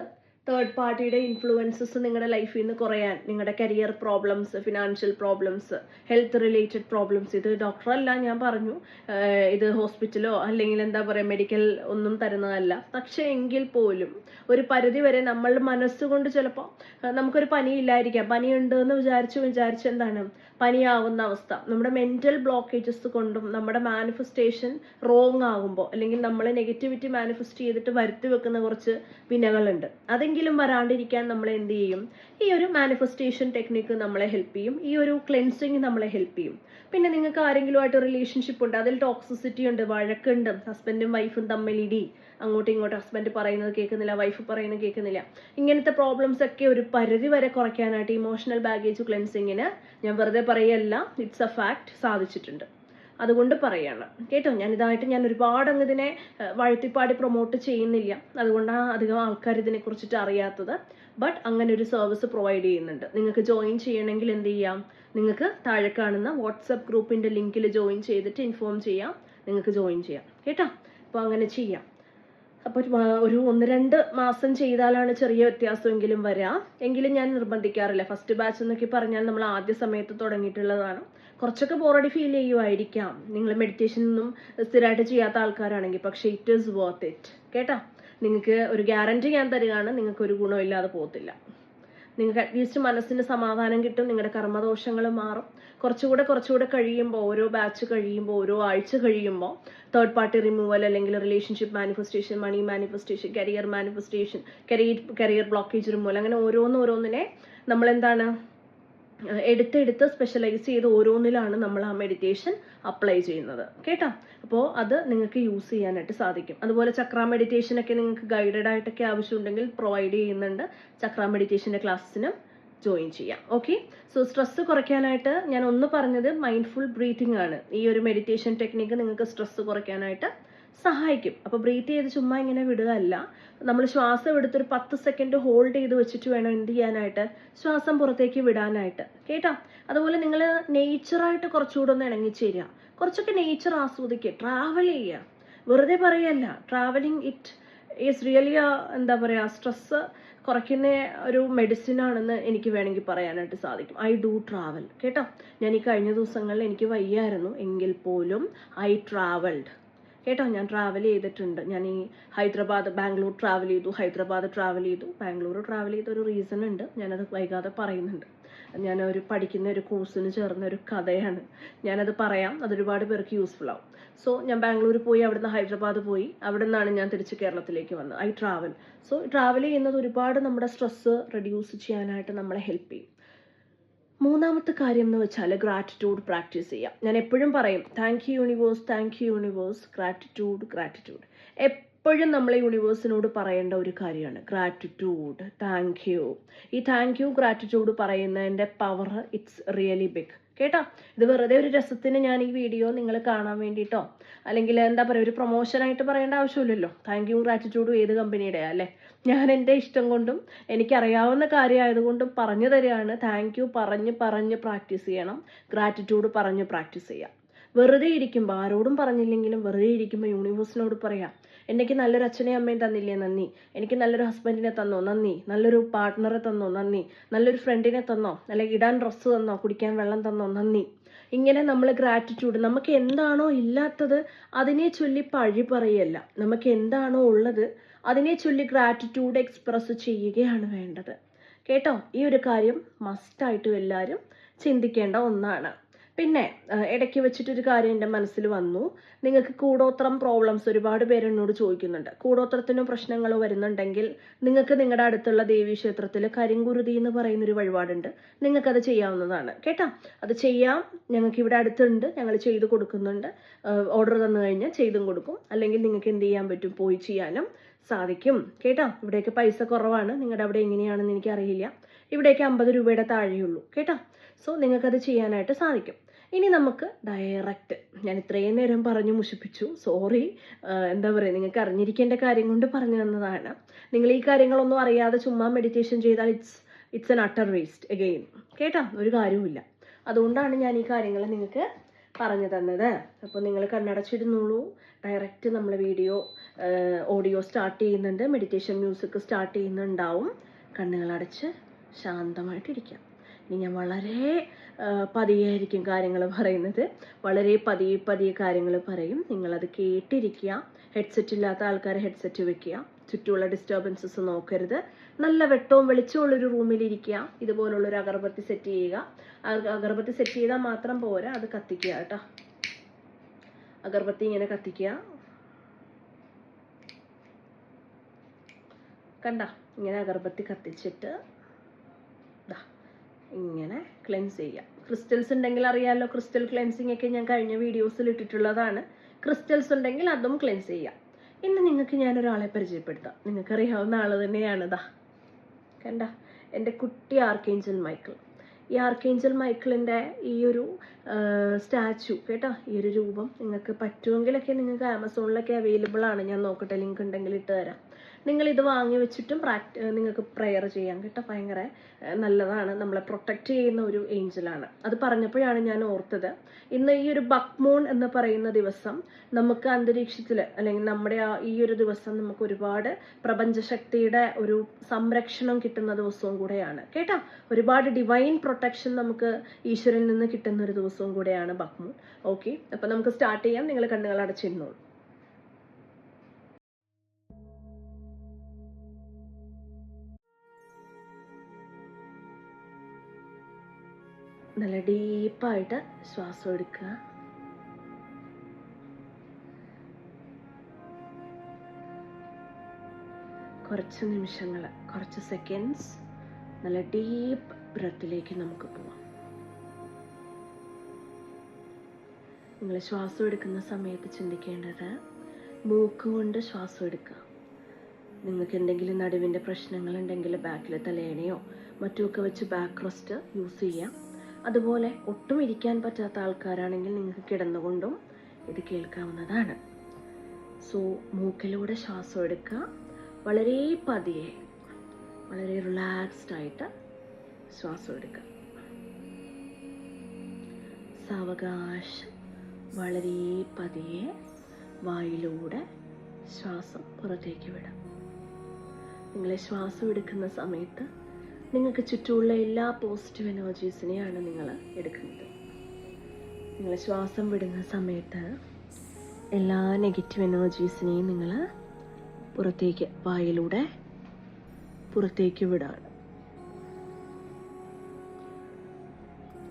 തേർഡ് പാർട്ടിയുടെ ഇൻഫ്ലുവൻസസ് നിങ്ങളുടെ ലൈഫിൽ നിന്ന് കുറയാൻ, നിങ്ങളുടെ career problems, financial problems, health related problems, ഇത് ഡോക്ടറല്ല ഞാൻ പറഞ്ഞു, ഇത് ഹോസ്പിറ്റലോ അല്ലെങ്കിൽ എന്താ പറയുക മെഡിക്കൽ ഒന്നും തരുന്നതല്ല. പക്ഷേ എങ്കിൽ പോലും ഒരു പരിധി വരെ നമ്മൾ മനസ്സുകൊണ്ട് ചിലപ്പോൾ നമുക്കൊരു പനിയില്ലായിരിക്കാം, പനിയുണ്ട് എന്ന് വിചാരിച്ച് എന്താണ് പനിയാവുന്ന അവസ്ഥ. നമ്മുടെ മെന്റൽ ബ്ലോക്കേജസ് കൊണ്ടും നമ്മുടെ മാനിഫെസ്റ്റേഷൻ റോങ് ആകുമ്പോൾ, അല്ലെങ്കിൽ നമ്മൾ നെഗറ്റിവിറ്റി മാനിഫെസ്റ്റ് ചെയ്തിട്ട് വരുത്തി വെക്കുന്ന കുറച്ച് വിനകളുണ്ട്. അതെങ്കിലും വരാണ്ടിരിക്കാൻ നമ്മൾ എന്ത് ചെയ്യും? ഈ ഒരു മാനിഫെസ്റ്റേഷൻ ടെക്നിക്ക് നമ്മളെ ഹെൽപ്പ് ചെയ്യും, ഈ ഒരു ക്ലെൻസിങ് നമ്മളെ ഹെൽപ്പ് ചെയ്യും. പിന്നെ നിങ്ങൾക്ക് ആരെങ്കിലുമായിട്ട് റിലേഷൻഷിപ്പ് ഉണ്ട്, അതിൽ ടോക്സിസിറ്റി ഉണ്ട്, വഴക്കുണ്ട്, ഹസ്ബൻഡും വൈഫും തമ്മിൽ ഇടി, അങ്ങോട്ടും ഇങ്ങോട്ടും ഹസ്ബൻഡ് പറയുന്നത് കേൾക്കുന്നില്ല, വൈഫ് പറയുന്നത് കേൾക്കുന്നില്ല, ഇങ്ങനത്തെ പ്രോബ്ലംസ് ഒക്കെ ഒരു പരിധി വരെ കുറയ്ക്കാനായിട്ട് ഇമോഷണൽ ബാഗേജ് ക്ലെൻസിങ്ങിന്, ഞാൻ വെറുതെ പറയല്ല, ഇറ്റ്സ് എ ഫാക്ട്, സാധിച്ചിട്ടുണ്ട്. അതുകൊണ്ട് പറയാണ്. കേട്ടോ, ഞാൻ ഒരുപാട് ഇതിനെ വഴുത്തിപ്പാടി പ്രൊമോട്ട് ചെയ്യുന്നില്ല, അതുകൊണ്ടാണ് അധികം ആൾക്കാർ ഇതിനെക്കുറിച്ചിട്ട് അറിയാത്തത്. ബട്ട് അങ്ങനെ ഒരു സർവീസ് പ്രൊവൈഡ് ചെയ്യുന്നുണ്ട്. നിങ്ങൾക്ക് ജോയിൻ ചെയ്യണമെങ്കിൽ എന്ത് ചെയ്യാം? നിങ്ങൾക്ക് താഴെ കാണുന്ന വാട്സപ്പ് ഗ്രൂപ്പിൻ്റെ ലിങ്കിൽ ജോയിൻ ചെയ്തിട്ട് ഇൻഫോം ചെയ്യാം, നിങ്ങൾക്ക് ജോയിൻ ചെയ്യാം. കേട്ടോ, അപ്പോൾ അങ്ങനെ ചെയ്യാം. അപ്പോൾ ഒരു 1-2 മാസം ചെയ്താലാണ് ചെറിയ വ്യത്യാസമെങ്കിലും വരാം. എങ്കിലും ഞാൻ നിർബന്ധിക്കാറില്ല. ഫസ്റ്റ് ബാച്ച് എന്നൊക്കെ പറഞ്ഞാൽ നമ്മൾ ആദ്യ സമയത്ത് തുടങ്ങിയിട്ടുള്ളതാണ്. കുറച്ചൊക്കെ ബോറടി ഫീൽ ചെയ്യുമായിരിക്കാം നിങ്ങൾ മെഡിറ്റേഷനൊന്നും സ്ഥിരമായിട്ട് ചെയ്യാത്ത ആൾക്കാരാണെങ്കിൽ, പക്ഷേ ഇറ്റ് ഈസ് വർത്ത് ഇറ്റ്. കേട്ടോ, നിങ്ങൾക്ക് ഒരു ഗ്യാരണ്ടി ഞാൻ തരികയാണ്, നിങ്ങൾക്ക് ഒരു ഗുണമില്ലാതെ പോകത്തില്ല. നിങ്ങൾക്ക് അറ്റ്ലീസ്റ്റ് മനസ്സിന് സമാധാനം കിട്ടും, നിങ്ങളുടെ കർമ്മദോഷങ്ങൾ മാറും. കുറച്ചുകൂടെ കഴിയുമ്പോൾ, ഓരോ ബാച്ച് കഴിയുമ്പോൾ, ഓരോ ആഴ്ച കഴിയുമ്പോൾ തേർഡ് പാർട്ടി റിമൂവൽ, അല്ലെങ്കിൽ relationship manifestation, money manifestation, career blockage removal, അങ്ങനെ ഓരോന്നിനെ നമ്മളെന്താണ് എടുത്ത് സ്പെഷ്യലൈസ് ചെയ്ത് ഓരോന്നിലാണ് നമ്മൾ ആ മെഡിറ്റേഷൻ അപ്ലൈ ചെയ്യുന്നത്. കേട്ടോ, അപ്പോൾ അത് നിങ്ങൾക്ക് യൂസ് ചെയ്യാനായിട്ട് സാധിക്കും. അതുപോലെ ചക്ര മെഡിറ്റേഷനൊക്കെ നിങ്ങൾക്ക് ഗൈഡഡ് ആയിട്ടൊക്കെ ആവശ്യമുണ്ടെങ്കിൽ പ്രൊവൈഡ് ചെയ്യുന്നുണ്ട്. ചക്ര മെഡിറ്റേഷൻ്റെ ക്ലാസ്സിനും ജോയിൻ ചെയ്യാം. ഓക്കെ, സോ സ്ട്രെസ് കുറയ്ക്കാനായിട്ട് ഞാൻ പറഞ്ഞത് മൈൻഡ്ഫുൾ ബ്രീത്തിങ് ആണ്. ഈ ഒരു മെഡിറ്റേഷൻ ടെക്നിക്ക് നിങ്ങൾക്ക് സ്ട്രെസ് കുറയ്ക്കാനായിട്ട് സഹായിക്കും. അപ്പോൾ ബ്രീത്ത് ചെയ്ത് ചുമ്മാ ഇങ്ങനെ വിടുകയല്ല, നമ്മൾ ശ്വാസം എടുത്തൊരു 10 സെക്കൻഡ് ഹോൾഡ് ചെയ്ത് വെച്ചിട്ട് വേണം എന്ത് ചെയ്യാനായിട്ട്? ശ്വാസം പുറത്തേക്ക് വിടാനായിട്ട്. കേട്ടോ, അതുപോലെ നിങ്ങൾ നേച്ചറായിട്ട് കുറച്ചുകൂടെ ഒന്ന് ഇണങ്ങിച്ചേരുക, കുറച്ചൊക്കെ നേച്ചർ ആസ്വദിക്കുക, ട്രാവൽ ചെയ്യുക. വെറുതെ പറയല്ല, ട്രാവലിംഗ് ഇറ്റ് ഈസ് റിയലി എന്താ പറയുക, സ്ട്രെസ് കുറയ്ക്കുന്ന ഒരു മെഡിസിൻ ആണെന്ന് എനിക്ക് വേണമെങ്കിൽ പറയാനായിട്ട് സാധിക്കും. I do travel. കേട്ടോ, ഞാൻ ഈ കഴിഞ്ഞ ദിവസങ്ങളിൽ എനിക്ക് വയ്യായിരുന്നു, എങ്കിൽ പോലും ഐ ട്രാവൽഡ്. കേട്ടോ, ഞാൻ ട്രാവൽ ചെയ്തിട്ടുണ്ട്. ഞാൻ ഈ ബാംഗ്ലൂർ ട്രാവൽ ചെയ്തു. ബാംഗ്ലൂർ ട്രാവൽ ചെയ്ത ഒരു റീസൺ ഉണ്ട്, ഞാനത് വൈകാതെ പറയുന്നുണ്ട്. ഞാനൊരു പഠിക്കുന്ന ഒരു കോഴ്സിന് ചേർന്ന ഒരു കഥയാണ്, ഞാനത് പറയാം, അതൊരുപാട് പേർക്ക് യൂസ്ഫുൾ ആവും. സോ ഞാൻ ബാംഗ്ലൂർ പോയി, അവിടുന്ന് ഹൈദരാബാദ് പോയി, അവിടെ നിന്നാണ് ഞാൻ തിരിച്ച് കേരളത്തിലേക്ക് വന്നത്. I travel. സോ ട്രാവൽ ചെയ്യുന്നത് ഒരുപാട് നമ്മുടെ സ്ട്രെസ്സ് റെഡ്യൂസ് ചെയ്യാനായിട്ട് നമ്മളെ ഹെൽപ്പ് ചെയ്യും. മൂന്നാമത്തെ കാര്യം എന്ന് വെച്ചാൽ ഗ്രാറ്റിറ്റ്യൂഡ് പ്രാക്ടീസ് ചെയ്യാം. ഞാൻ എപ്പോഴും പറയും, താങ്ക് യു യൂണിവേഴ്സ്, ഗ്രാറ്റിറ്റ്യൂഡ്. എപ്പോഴും നമ്മൾ യൂണിവേഴ്സിനോട് പറയേണ്ട ഒരു കാര്യമാണ് ഗ്രാറ്റിറ്റ്യൂഡ്, താങ്ക് യു. ഈ താങ്ക് യു ഗ്രാറ്റിറ്റ്യൂഡ് പറയുന്നതിൻ്റെ പവർ ഇറ്റ്സ് റിയലി ബിഗ്. കേട്ടോ, ഇത് വെറുതെ ഒരു രസത്തിന് ഞാൻ ഈ വീഡിയോ നിങ്ങൾ കാണാൻ വേണ്ടിയിട്ടോ അല്ലെങ്കിൽ എന്താ പറയുക ഒരു പ്രൊമോഷനായിട്ട് പറയേണ്ട ആവശ്യമില്ലല്ലോ. താങ്ക് യു ഗ്രാറ്റിറ്റ്യൂഡും ഏത് കമ്പനിയുടെയാണ് അല്ലേ? ഞാൻ എൻ്റെ ഇഷ്ടം കൊണ്ടും എനിക്കറിയാവുന്ന കാര്യമായതുകൊണ്ടും പറഞ്ഞു തരികയാണ്. താങ്ക് യു പറഞ്ഞ് പ്രാക്ടീസ് ചെയ്യണം, ഗ്രാറ്റിറ്റ്യൂഡ് പറഞ്ഞ് പ്രാക്ടീസ് ചെയ്യാം. വെറുതെ ഇരിക്കുമ്പോൾ, ആരോടും പറഞ്ഞില്ലെങ്കിലും വെറുതെ ഇരിക്കുമ്പോൾ യൂണിവേഴ്സിനോട് പറയാം, എനിക്ക് നല്ലൊരു അച്ഛനെയും അമ്മയും തന്നില്ലേ, നന്ദി. എനിക്ക് നല്ലൊരു ഹസ്ബൻഡിനെ തന്നോ, നന്ദി. നല്ലൊരു പാർട്ട്ണറെ തന്നോ, നന്ദി. നല്ലൊരു ഫ്രണ്ടിനെ തന്നോ, അല്ലെങ്കിൽ ഇടാൻ ഡ്രസ്സ് തന്നോ, കുടിക്കാൻ വെള്ളം തന്നോ, നന്ദി. ഇങ്ങനെ നമ്മൾ ഗ്രാറ്റിറ്റ്യൂഡ്, നമുക്ക് എന്താണോ ഇല്ലാത്തത് അതിനെ ചൊല്ലി പഴി പറയല്ല, നമുക്ക് എന്താണോ ഉള്ളത് അതിനെ ചൊല്ലി ഗ്രാറ്റിറ്റ്യൂഡ് എക്സ്പ്രസ് ചെയ്യുകയാണ് വേണ്ടത്. കേട്ടോ? ഈ ഒരു കാര്യം മസ്റ്റായിട്ടും എല്ലാവരും ചിന്തിക്കേണ്ട ഒന്നാണ്. പിന്നെ ഇടയ്ക്ക് വെച്ചിട്ടൊരു കാര്യം എൻ്റെ മനസ്സിൽ വന്നു. നിങ്ങൾക്ക് കൂടോത്രം പ്രോബ്ലംസ് ഒരുപാട് പേര് എന്നോട് ചോദിക്കുന്നുണ്ട്. കൂടോത്രത്തിനും പ്രശ്നങ്ങൾ വരുന്നുണ്ടെങ്കിൽ നിങ്ങൾക്ക് നിങ്ങളുടെ അടുത്തുള്ള ദേവീക്ഷേത്രത്തിൽ കരിങ്കുരുതി എന്ന് പറയുന്നൊരു വഴിപാടുണ്ട്, നിങ്ങൾക്കത് ചെയ്യാവുന്നതാണ്. കേട്ടോ? അത് ചെയ്യാം, ഞങ്ങൾക്ക് ഇവിടെ അടുത്തുണ്ട്, ഞങ്ങൾ ചെയ്ത് കൊടുക്കുന്നുണ്ട്. ഓർഡർ തന്നു കഴിഞ്ഞാൽ ചെയ്തും കൊടുക്കും. അല്ലെങ്കിൽ നിങ്ങൾക്ക് എന്ത് ചെയ്യാൻ പറ്റും, പോയി ചെയ്യാനും സാധിക്കും. കേട്ടോ? ഇവിടേക്ക് പൈസ കുറവാണ്, നിങ്ങളുടെ അവിടെ എങ്ങനെയാണെന്ന് എനിക്കറിയില്ല. ഇവിടേക്ക് 50 രൂപയുടെ താഴെയുള്ളൂ. കേട്ടോ? സോ നിങ്ങൾക്കത് ചെയ്യാനായിട്ട് സാധിക്കും. ഇനി നമുക്ക് ഡയറക്റ്റ്, ഞാൻ ഇത്രയും നേരം പറഞ്ഞു മുഷിപ്പിച്ചു, സോറി. എന്താ പറയുക, നിങ്ങൾക്ക് അറിഞ്ഞിരിക്കേണ്ട കാര്യം കൊണ്ട് പറഞ്ഞു തന്നതാണ്. നിങ്ങൾ ഈ കാര്യങ്ങളൊന്നും അറിയാതെ ചുമ്മാ മെഡിറ്റേഷൻ ചെയ്താൽ it's an utter waste again. കേട്ടോ? ഒരു കാര്യവുമില്ല. അതുകൊണ്ടാണ് ഞാൻ ഈ കാര്യങ്ങൾ നിങ്ങൾക്ക് പറഞ്ഞു തന്നത്. അപ്പോൾ നിങ്ങൾ കണ്ണടച്ചിരുന്നോളൂ. ഡയറക്റ്റ് നമ്മൾ ഓഡിയോ സ്റ്റാർട്ട് ചെയ്യുന്നുണ്ട്, മെഡിറ്റേഷൻ മ്യൂസിക് സ്റ്റാർട്ട് ചെയ്യുന്നുണ്ടാവും. കണ്ണുകളടച്ച് ശാന്തമായിട്ടിരിക്കാം. ഇനി ഞാൻ വളരെ പതിയായിരിക്കും കാര്യങ്ങൾ പറയുന്നത്, വളരെ പതിയെ കാര്യങ്ങൾ പറയും. നിങ്ങളത് കേട്ടിരിക്കുക. ഹെഡ്സെറ്റ് ഇല്ലാത്ത ആൾക്കാർ ഹെഡ്സെറ്റ് വെക്കുക. ചുറ്റുമുള്ള ഡിസ്റ്റർബൻസസ് നോക്കരുത്. നല്ല വെട്ടവും വെളിച്ചമുള്ളൊരു റൂമിലിരിക്കുക. ഇതുപോലുള്ളൊരു അഗർബത്തി സെറ്റ് ചെയ്യുക. അഗർബത്തി സെറ്റ് ചെയ്താൽ മാത്രം പോരാ, അത് കത്തിക്കുക കേട്ടോ. അഗർബത്തി ഇങ്ങനെ കത്തിക്കുക. കണ്ട, ഇങ്ങനെ അഗർബത്തി കത്തിച്ചിട്ട് ഇങ്ങനെ ക്ലെൻസ് ചെയ്യുക. ക്രിസ്റ്റൽസ് ഉണ്ടെങ്കിൽ അറിയാമല്ലോ, ക്രിസ്റ്റൽ ക്ലെൻസിങ് ഒക്കെ ഞാൻ കഴിഞ്ഞ വീഡിയോസിൽ ഇട്ടിട്ടുള്ളതാണ്. ക്രിസ്റ്റൽസ് ഉണ്ടെങ്കിൽ അതും ക്ലെൻസ് ചെയ്യുക. ഇന്ന് നിങ്ങൾക്ക് ഞാനൊരാളെ പരിചയപ്പെടുത്താം. നിങ്ങൾക്കറിയാവുന്ന ആൾ തന്നെയാണ്. കണ്ട, എൻ്റെ കുട്ടി ആർക്കേഞ്ചൽ മൈക്കിൾ. ഈ ആർക്കേഞ്ചൽ മൈക്കിളിൻ്റെ ഈ ഒരു സ്റ്റാച്ചു കേട്ടോ, ഈ ഒരു രൂപം നിങ്ങൾക്ക് പറ്റുമെങ്കിലൊക്കെ നിങ്ങൾക്ക് ആമസോണിലൊക്കെ അവൈലബിൾ ആണ്. ഞാൻ നോക്കട്ടെ, ലിങ്ക് ഉണ്ടെങ്കിൽ ഇട്ട് തരാം. നിങ്ങളിത് വാങ്ങി വെച്ചിട്ടും നിങ്ങൾക്ക് പ്രെയർ ചെയ്യാം കേട്ടോ. ഭയങ്കര നല്ലതാണ്, നമ്മളെ പ്രൊട്ടക്റ്റ് ചെയ്യുന്ന ഒരു ഏഞ്ചലാണ്. അത് പറഞ്ഞപ്പോഴാണ് ഞാൻ ഓർത്തത്, ഇന്ന് ഈ ഒരു ബക്മൂൺ എന്ന് പറയുന്ന ദിവസം നമുക്ക് അന്തരീക്ഷത്തിൽ, അല്ലെങ്കിൽ നമ്മുടെ ഈ ഒരു ദിവസം നമുക്ക് ഒരുപാട് പ്രപഞ്ചശക്തിയുടെ ഒരു സംരക്ഷണം കിട്ടുന്ന ദിവസവും കൂടെയാണ് കേട്ടോ. ഒരുപാട് ഡിവൈൻ പ്രൊട്ടക്ഷൻ നമുക്ക് ഈശ്വരനിൽ നിന്ന് കിട്ടുന്ന ഒരു ദിവസവും കൂടെയാണ് ബക്മൂൺ. ഓക്കെ, അപ്പൊ നമുക്ക് സ്റ്റാർട്ട് ചെയ്യാം. നിങ്ങൾ കണ്ണുകൾ അടച്ചിരുന്നോളൂ. നല്ല ഡീപ്പായിട്ട് ശ്വാസം എടുക്കുക. കുറച്ച് നിമിഷങ്ങൾ, കുറച്ച് സെക്കൻഡ്സ് നല്ല ഡീപ്പ് ബ്രെത്തിലേക്ക് നമുക്ക് പോവാം. നിങ്ങൾ ശ്വാസം എടുക്കുന്ന സമയത്ത് ചിന്തിക്കേണ്ടത്, മൂക്കുകൊണ്ട് ശ്വാസം എടുക്കുക. നിങ്ങൾക്ക് എന്തെങ്കിലും നടുവിൻ്റെ പ്രശ്നങ്ങളുണ്ടെങ്കിൽ ബാക്കിൽ തലയണയോ മറ്റുമൊക്കെ വെച്ച് ബാക്ക് റെസ്റ്റ് യൂസ് ചെയ്യാം. അതുപോലെ ഒട്ടും ഇരിക്കാൻ പറ്റാത്ത ആൾക്കാരാണെങ്കിൽ നിങ്ങൾക്ക് കിടന്നുകൊണ്ടും ഇത് കേൾക്കാവുന്നതാണ്. സോ മൂക്കിലൂടെ ശ്വാസം എടുക്കുക. വളരെ പതിയെ, വളരെ റിലാക്സ്ഡ് ആയിട്ട് ശ്വാസം എടുക്കുക. സാവകാശം വളരെ പതിയെ വായിലൂടെ ശ്വാസം പുറത്തേക്ക് വിടാം. നിങ്ങൾ ശ്വാസം എടുക്കുന്ന സമയത്ത് നിങ്ങൾക്ക് ചുറ്റുമുള്ള എല്ലാ പോസിറ്റീവ് എനർജീസിനെയാണ് നിങ്ങൾ എടുക്കുന്നത്. നിങ്ങൾ ശ്വാസം വിടുന്ന സമയത്ത് എല്ലാ നെഗറ്റീവ് എനർജീസിനെയും നിങ്ങൾ പുറത്തേക്ക്, വായിലൂടെ പുറത്തേക്ക് വിടാണ്.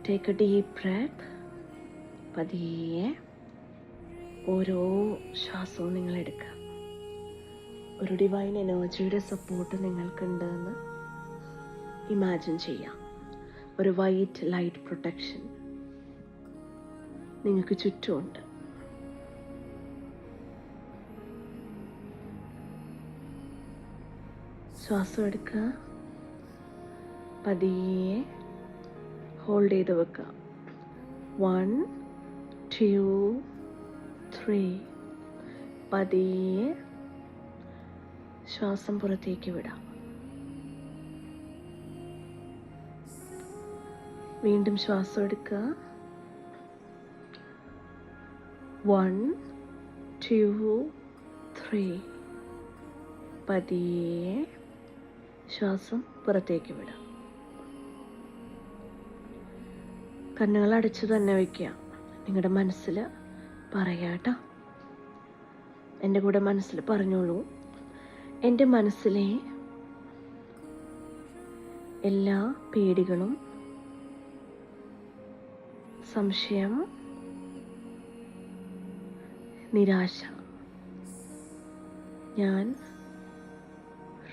Take a deep breath. പതിയെ ഓരോ ശ്വാസവും നിങ്ങൾ എടുക്കുക. ഒരു ഡിവൈൻ എനർജിയുടെ സപ്പോർട്ട് നിങ്ങൾക്കുണ്ടെന്ന് ഇമാജിൻ ചെയ്യാം. ഒരു വൈറ്റ് ലൈറ്റ് പ്രൊട്ടക്ഷൻ നിങ്ങൾക്ക് ചുറ്റുമുണ്ട്. ശ്വാസം എടുക്കുക. പതിയെ ഹോൾഡ് ചെയ്ത് വെക്കുക. 1 2 3. പതിയെ ശ്വാസം പുറത്തേക്ക് വിടാം. വീണ്ടും ശ്വാസം എടുക്കുക. 1 2 3. പതിയെ ശ്വാസം പുറത്തേക്ക് വിടാം. കണ്ണുകൾ അടച്ചു തന്നെ വയ്ക്കുക. നിങ്ങളുടെ മനസ്സിൽ പറയാട്ടോ. എൻ്റെ കൂടെ മനസ്സിൽ പറഞ്ഞോളൂ. എൻ്റെ മനസ്സിലെ എല്ലാ പേടികളും, സംശയം, നിരാശ ഞാൻ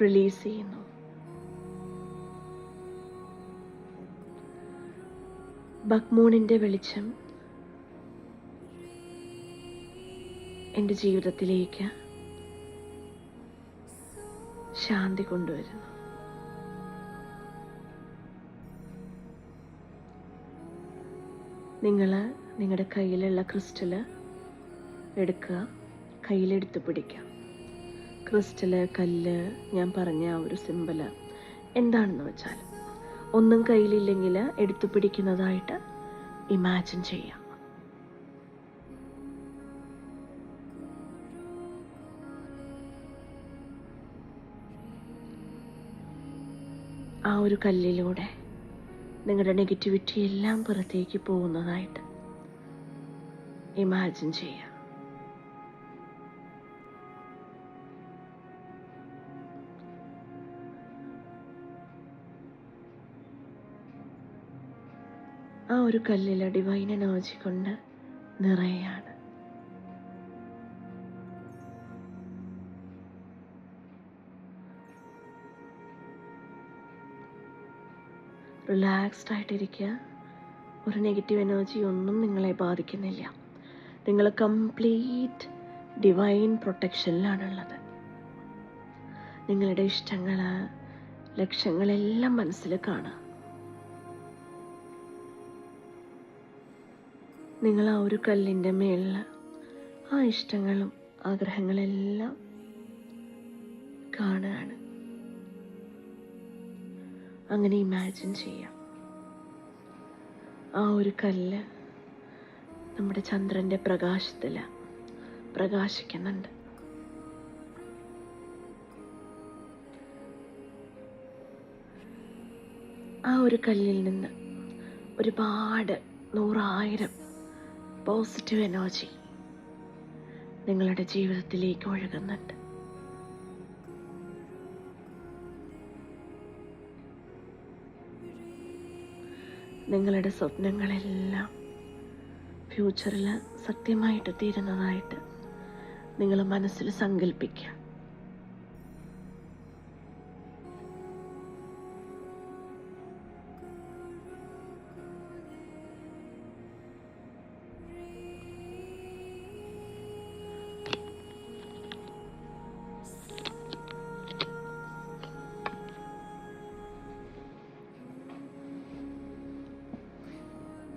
റിലീസ് ചെയ്യുന്നു. ബക്മൂണിൻ്റെ വെളിച്ചം എൻ്റെ ജീവിതത്തിലേക്ക് ശാന്തി കൊണ്ടുവരുന്നു. നിങ്ങൾ നിങ്ങളുടെ കയ്യിലുള്ള ക്രിസ്റ്റൽ എടുക്കുക, കയ്യിലെടുത്ത് പിടിക്കുക. ക്രിസ്റ്റല്, കല്ല്, ഞാൻ പറഞ്ഞ ആ ഒരു സിമ്പല് എന്താണെന്ന് വെച്ചാൽ ഒന്നും കയ്യിലില്ലെങ്കിൽ എടുത്തു പിടിക്കുന്നതായിട്ട് ഇമാജിൻ ചെയ്യാം. ആ ഒരു കല്ലിലൂടെ നിങ്ങളുടെ നെഗറ്റിവിറ്റി എല്ലാം പുറത്തേക്ക് പോകുന്നതായിട്ട് ഇമാജിൻ ചെയ്യാം. ആ ഒരു കല്ലിലെ ഡിവൈൻ എനർജി കൊണ്ട് നിറയാണ്. റിലാക്സ്ഡ് ആയിട്ടിരിക്കുക. ഒരു നെഗറ്റീവ് എനർജി ഒന്നും നിങ്ങളെ ബാധിക്കുന്നില്ല. നിങ്ങൾ കംപ്ലീറ്റ് ഡിവൈൻ പ്രൊട്ടക്ഷനിലാണുള്ളത്. നിങ്ങളുടെ ഇഷ്ടങ്ങൾ, ലക്ഷ്യങ്ങളെല്ലാം മനസ്സിൽ കാണുക. നിങ്ങൾ ആ ഒരു കല്ലിൻ്റെ മേളിൽ ആ ഇഷ്ടങ്ങളും ആഗ്രഹങ്ങളെല്ലാം കാണുകയാണ്. അങ്ങനെ ഇമാജിൻ ചെയ്യാം. ആ ഒരു കല്ല് നമ്മുടെ ചന്ദ്രൻ്റെ പ്രകാശത്തിൽ പ്രകാശിക്കുന്നുണ്ട്. ആ ഒരു കല്ലിൽ നിന്ന് ഒരുപാട് 100,000 പോസിറ്റീവ് എനർജി നിങ്ങളുടെ ജീവിതത്തിലേക്ക് ഒഴുകുന്നുണ്ട്. നിങ്ങളുടെ സ്വപ്നങ്ങളെല്ലാം ഫ്യൂച്ചറിൽ സത്യമായിട്ട് തീരുന്നതായിട്ട് നിങ്ങൾ മനസ്സിൽ സങ്കല്പിക്കുക.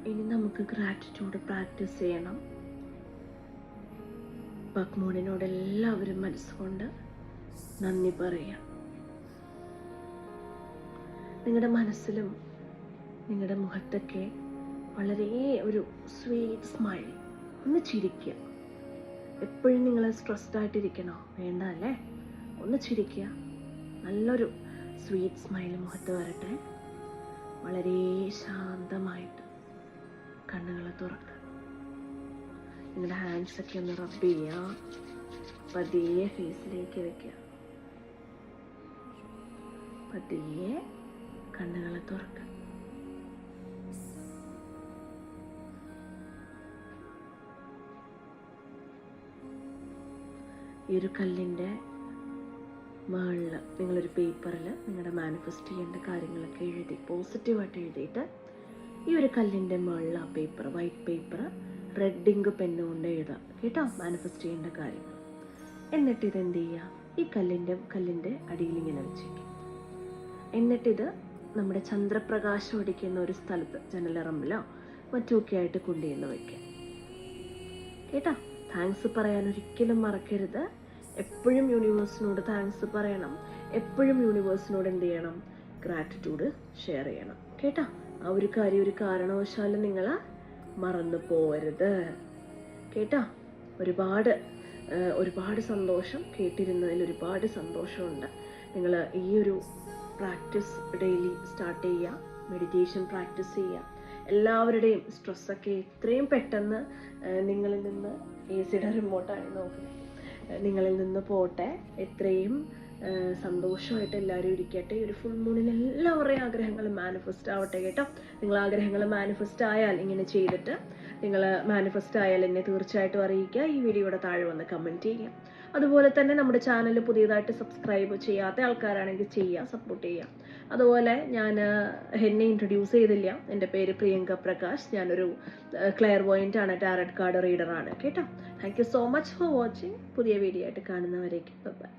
ഇനി നമുക്ക് ഗ്രാറ്റിറ്റ്യൂഡ് പ്രാക്ടീസ് ചെയ്യണം. ബക്മൂണിനോട് എല്ലാവരും മനസ്സുകൊണ്ട് നന്ദി പറയാം. നിങ്ങളുടെ മനസ്സിലും നിങ്ങളുടെ മുഖത്തൊക്കെ വളരെ ഒരു സ്വീറ്റ് സ്മൈൽ. ഒന്ന് ചിരിക്കുക. എപ്പോഴും നിങ്ങൾ സ്ട്രെസ്ഡ് ആയിട്ടിരിക്കണോ? വേണ്ട അല്ലേ? ഒന്ന് ചിരിക്കുക. നല്ലൊരു സ്വീറ്റ് സ്മൈൽ മുഖത്ത് വരട്ടെ. വളരെ ശാന്തമായിട്ട് കണ്ണുകൾ തുറക്കുക. നിങ്ങളുടെ ഹാൻഡ്സൊക്കെ ഒന്ന് റബ്ബ് ചെയ്യുക. പതിയെ ഫേസിലേക്ക് വയ്ക്കുക. പതിയെ കണ്ണുകൾ തുറക്കുക. ഈ ഒരു കല്ലിൻ്റെ മുകളിൽ നിങ്ങളൊരു പേപ്പറിൽ നിങ്ങളുടെ മാനിഫെസ്റ്റ് ചെയ്യേണ്ട കാര്യങ്ങളൊക്കെ എഴുതി പോസിറ്റീവായിട്ട് എഴുതിയിട്ട് ഈ ഒരു കല്ലിൻ്റെ മുകളിൽ ആ paper, white paper, red ink pen കൊണ്ട് എഴുതാം കേട്ടോ, മാനിഫെസ്റ്റ് ചെയ്യേണ്ട കാര്യങ്ങൾ. എന്നിട്ട് ഇതെന്ത് ചെയ്യുക? ഈ കല്ലിൻ്റെ അടിയിൽ ഇങ്ങനെ വെച്ചേക്കും. എന്നിട്ടിത് നമ്മുടെ ചന്ദ്രപ്രകാശം അടിക്കുന്ന ഒരു സ്ഥലത്ത്, ജനലറമ്പിലോ മറ്റുമൊക്കെ ആയിട്ട് കൊണ്ടുവന്ന് വയ്ക്കാം കേട്ടോ. താങ്ക്സ് പറയാൻ ഒരിക്കലും മറക്കരുത്. എപ്പോഴും യൂണിവേഴ്സിനോട് താങ്ക്സ് പറയണം. എപ്പോഴും യൂണിവേഴ്സിനോട് എന്ത് ചെയ്യണം? ഗ്രാറ്റിറ്റ്യൂഡ് ഷെയർ ചെയ്യണം കേട്ടോ. ആ ഒരു കാര്യം ഒരു കാരണവശാലും നിങ്ങൾ മറന്നു പോകരുത് കേട്ടോ. ഒരുപാട് സന്തോഷം, കേട്ടിരുന്നതിൽ ഒരുപാട് സന്തോഷമുണ്ട്. നിങ്ങൾ ഈ ഒരു പ്രാക്ടീസ് ഡെയിലി സ്റ്റാർട്ട് ചെയ്യുക, മെഡിറ്റേഷൻ പ്രാക്ടീസ് ചെയ്യുക. എല്ലാവരുടെയും സ്ട്രെസ്സൊക്കെ എത്രയും പെട്ടെന്ന് നിങ്ങളിൽ നിന്ന്, AC-യുടെ റിമോട്ടാണ് നോക്കുന്നത്, നിങ്ങളിൽ നിന്ന് പോട്ടെ. എത്രയും സന്തോഷമായിട്ട് എല്ലാവരും ഇരിക്കട്ടെ. ഒരു ഫുൾ മൂണിൽ എല്ലാവരുടെയും ആഗ്രഹങ്ങൾ മാനിഫെസ്റ്റ് ആവട്ടെ കേട്ടോ. നിങ്ങൾ ആഗ്രഹങ്ങൾ മാനിഫെസ്റ്റ് ആയാൽ, ഇങ്ങനെ ചെയ്തിട്ട് നിങ്ങൾ മാനിഫെസ്റ്റ് ആയാൽ എന്നെ തീർച്ചയായിട്ടും അറിയിക്കുക. ഈ വീഡിയോയുടെ താഴെ വന്ന് കമൻറ്റ് ചെയ്യുക. അതുപോലെ തന്നെ നമ്മുടെ ചാനൽ പുതിയതായിട്ട് സബ്സ്ക്രൈബ് ചെയ്യാത്ത ആൾക്കാരാണെങ്കിൽ ചെയ്യുക, സപ്പോർട്ട് ചെയ്യുക. അതുപോലെ ഞാൻ എന്നെ ഇൻട്രൊഡ്യൂസ് ചെയ്തില്ല. എൻ്റെ പേര് പ്രിയങ്ക പ്രകാശ്. ഞാനൊരു ക്ലെയർവോയൻ്റ് ആണ്, ടാരറ്റ് കാർഡ് റീഡറാണ് കേട്ടോ. Thank you so much for watching. പുതിയ വീഡിയോ ആയിട്ട് കാണുന്നവരേക്കും ബൈ.